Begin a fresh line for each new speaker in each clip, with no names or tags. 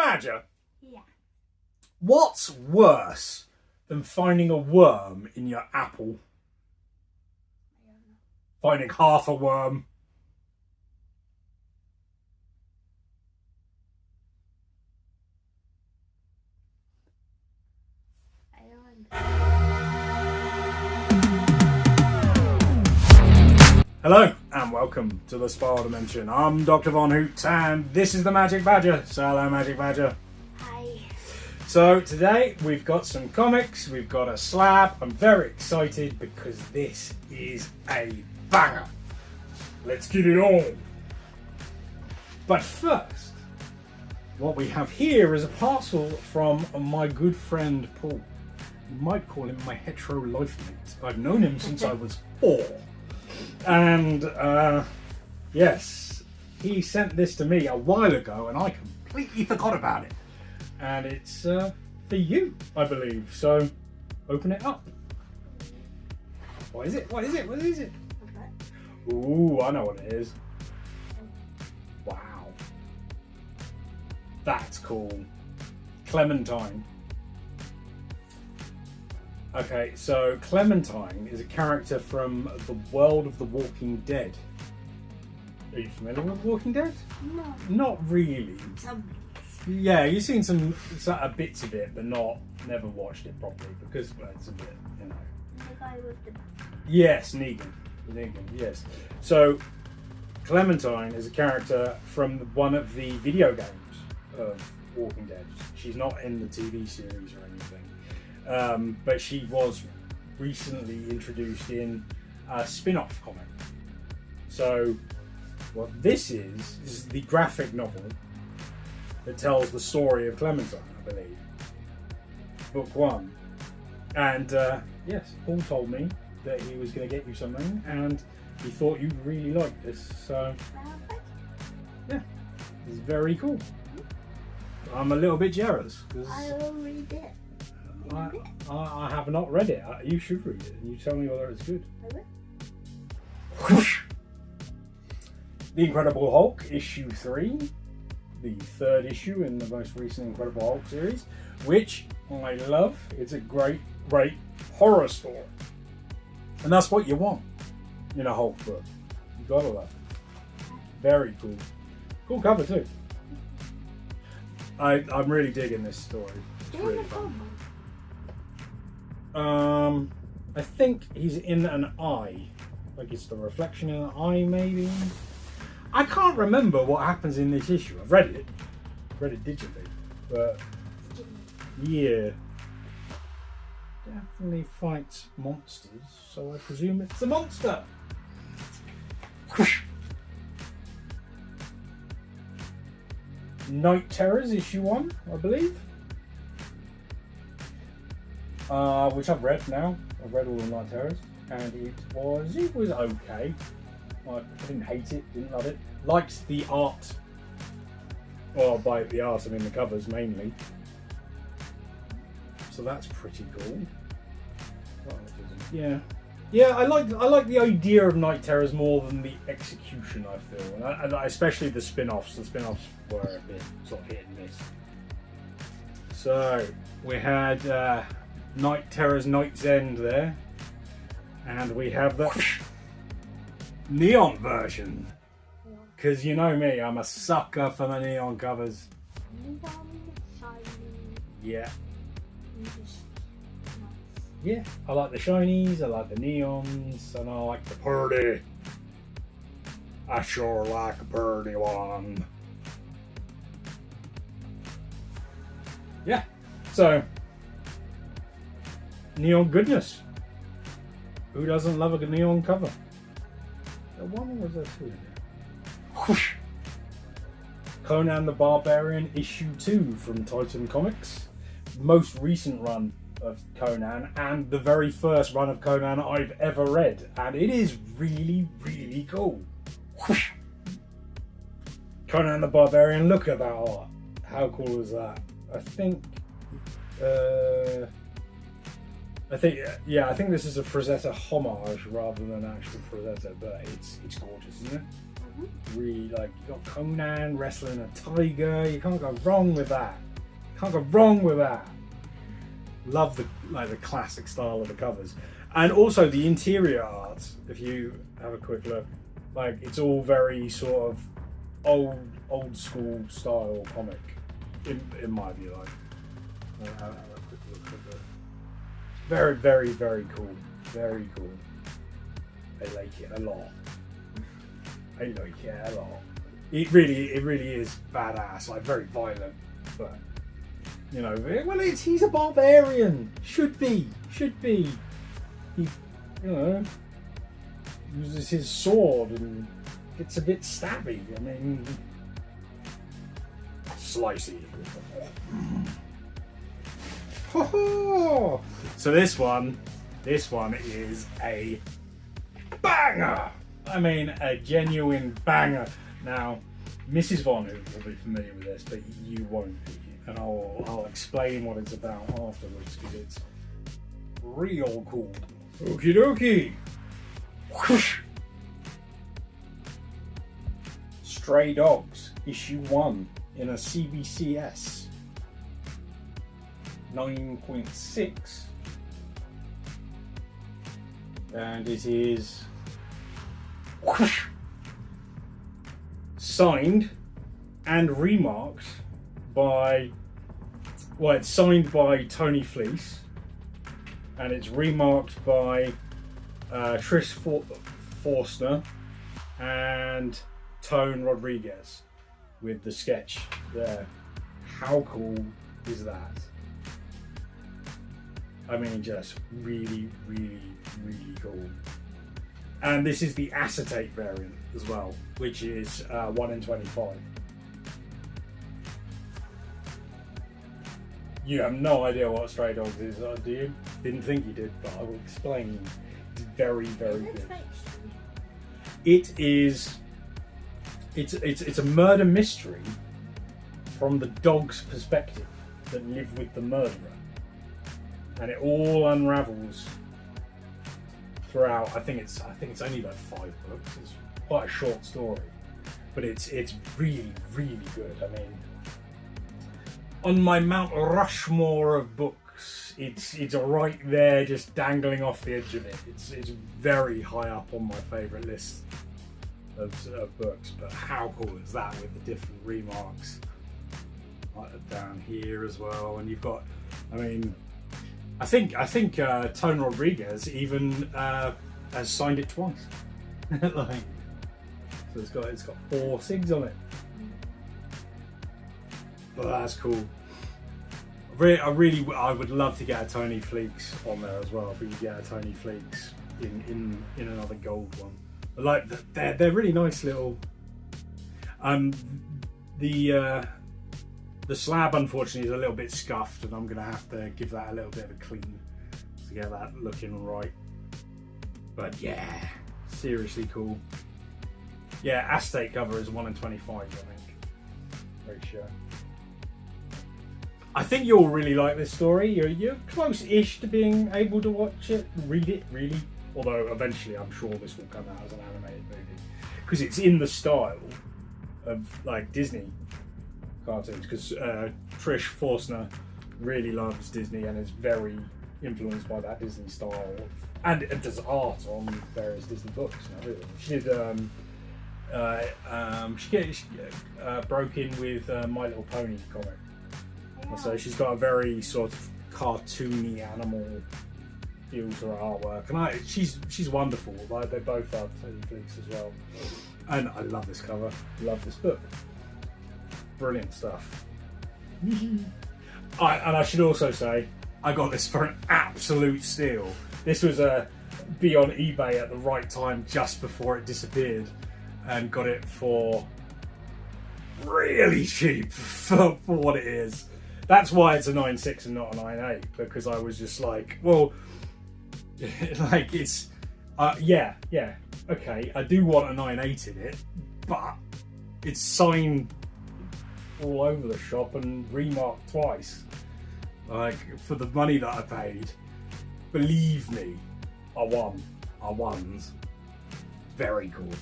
Badger,
Yeah.
what's worse than finding a worm in your apple?
I don't know.
Finding half a worm.
I don't.
Hello and welcome to the Spa Dimension. I'm Doctor Von Hoot and this is the Magic Badger. So hello Magic Badger.
Hi.
So today we've got some comics, we've got a slab. I'm very excited because this is a banger. Let's get it on. But first, what we have here is a parcel from my good friend Paul. You might call him my hetero life mate. I've known him since I was 4. And yes, he sent this to me a while ago and I completely forgot about it. And it's for you, I believe. So open it up. What is it? What is it? What is it?
Okay.
Ooh, I know what it is. Wow. That's cool. Clementine. Okay, so Clementine is a character from the world of The Walking Dead. Are you familiar with The Walking Dead?
No.
Not really.
Some.
Yeah, you've seen some bits of it, but never watched it properly because well, it's a bit, you know.
The guy with the.
Yes, Negan, yes. So, Clementine is a character from one of the video games of Walking Dead. She's not in the TV series or anything. But she was recently introduced in a spin-off comic. So what this is the graphic novel that tells the story of Clementine, I believe. Book 1. And yes, Paul told me that he was going to get you something and he thought you'd really like this. So yeah, it's very cool. I'm a little bit jealous because
I will read it.
I have not read it. You should read it and you tell me whether it's good.
I will.
The Incredible Hulk, issue 3, the 3rd issue in the most recent Incredible Hulk series, which I love. It's a great horror story. And that's what you want in a Hulk book. You gotta love it. Very cool. Cool cover too. I'm really digging this story. It's really fun. I think he's in an eye. Like it's the reflection in an eye, maybe. I can't remember what happens in this issue. I've read it digitally, but yeah, definitely fights monsters. So I presume it's a monster. Night Terrors issue 1, I believe. Which I've read now. I've read all the Night Terrors, and it was okay. I didn't hate it, didn't love it. Liked the art. Well, by the art, I mean the covers mainly. So that's pretty cool. Yeah, I like the idea of Night Terrors more than the execution. I feel, and especially the spin-offs. The spin-offs were a bit sort of hit and miss. So we had Night Terrors Night's End there, and we have the neon version. Because you know me, I'm a sucker for the neon covers. Yeah. Yeah, I like the shinies, I like the neons, and I like the purdy. I sure like a purdy one. Yeah, so neon goodness. Who doesn't love a neon cover? The one was there two. Whoosh. Conan the Barbarian issue 2 from Titan Comics. Most recent run of Conan and the very first run of Conan I've ever read, and it is really cool. Whoosh. Conan the Barbarian, look at that art. How cool is that? I think this is a Frazetta homage rather than an actual Frazetta, but it's gorgeous, isn't it? Really, like, you got Conan wrestling a tiger. You can't go wrong with that. Can't go wrong with that. Love the classic style of the covers, and also the interior art. If you have a quick look, like, it's all very sort of old school style comic, in my view. Like, have a quick look at it. Very, very, very cool. Very cool. I like it a lot. I like it a lot. It really is badass. Like, very violent, but you know, well, he's a barbarian. Should be. He, you know, uses his sword and gets a bit stabby. I mean, slicey. So this one is a banger. I mean, a genuine banger. Now, Mrs. Von Hoot will be familiar with this, but you won't be, and I'll explain what it's about afterwards, because it's real cool. Okie dokie. Whoosh. Stray Dogs, issue 1 in a CBCS 9.6, and it is whoosh, signed and remarked by, well, it's signed by Tony Fleece, and it's remarked by Trish Forstner and Tone Rodriguez with the sketch there. How cool is that? I mean, just really, really, really cool. And this is the acetate variant as well, which is 1 in 25. You have no idea what Stray Dogs is, do you? Didn't think you did, but I will explain. It's very, very good. It is. It's a murder mystery from the dog's perspective that live with the murderer, and it all unravels throughout. I think it's only like 5 books. It's quite a short story, but it's really, really good. I mean, on my Mount Rushmore of books, it's right there, just dangling off the edge of it. It's very high up on my favourite list of books. But how cool is that, with the different remarks right down here as well? And you've got, I mean, I think Tone Rodriguez even has signed it twice. Like, so it's got 4 SIGs on it. But that's cool. I would love to get a Tony Fleeks on there as well. If we could get a Tony Fleeks in another gold one. But like, they're really nice little. The slab, unfortunately, is a little bit scuffed, and I'm going to have to give that a little bit of a clean to get that looking right. But yeah, seriously cool. Yeah, acetate cover is 1 in 25, I think. Very sure. I think you'll really like this story. You're close-ish to being able to watch it, read it, really. Although eventually, I'm sure this will come out as an animated movie, because it's in the style of like Disney cartoons. Because Trish Forstner really loves Disney and is very influenced by that Disney style, and does art on various Disney books. Now, really, she did. She broke in with My Little Pony comic. So she's got a very sort of cartoony animal feel to her artwork, and she's wonderful. Like, they both are Tony Fleeks as well. And I love this cover, love this book. Brilliant stuff. And I should also say, I got this for an absolute steal. This was be on eBay at the right time, just before it disappeared, and got it for really cheap for what it is. That's why it's a 9.6 and not a 9.8, because I was just like, well, like, it's, yeah, okay, I do want a 9.8 in it, but it's signed all over the shop and remarked twice. Like, for the money that I paid, believe me, I won. Very cool.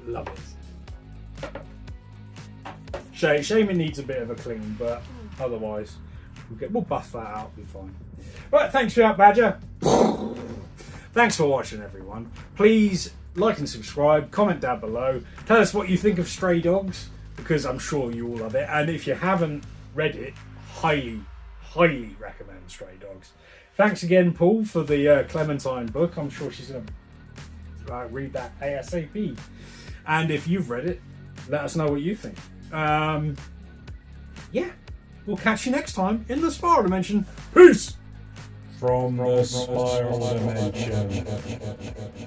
Love it. Shame it needs a bit of a clean, but otherwise we'll buff that out, be fine. Right, thanks for that, Badger. Thanks for watching, everyone. Please like and subscribe, comment down below, tell us what you think of Stray Dogs, because I'm sure you all love it, and if you haven't read it, highly recommend Stray Dogs. Thanks again, Paul, for the Clementine book. I'm sure she's going to read that ASAP. And if you've read it, let us know what you think. Yeah, we'll catch you next time in the Spiral Dimension. Peace!
From the Spiral Dimension.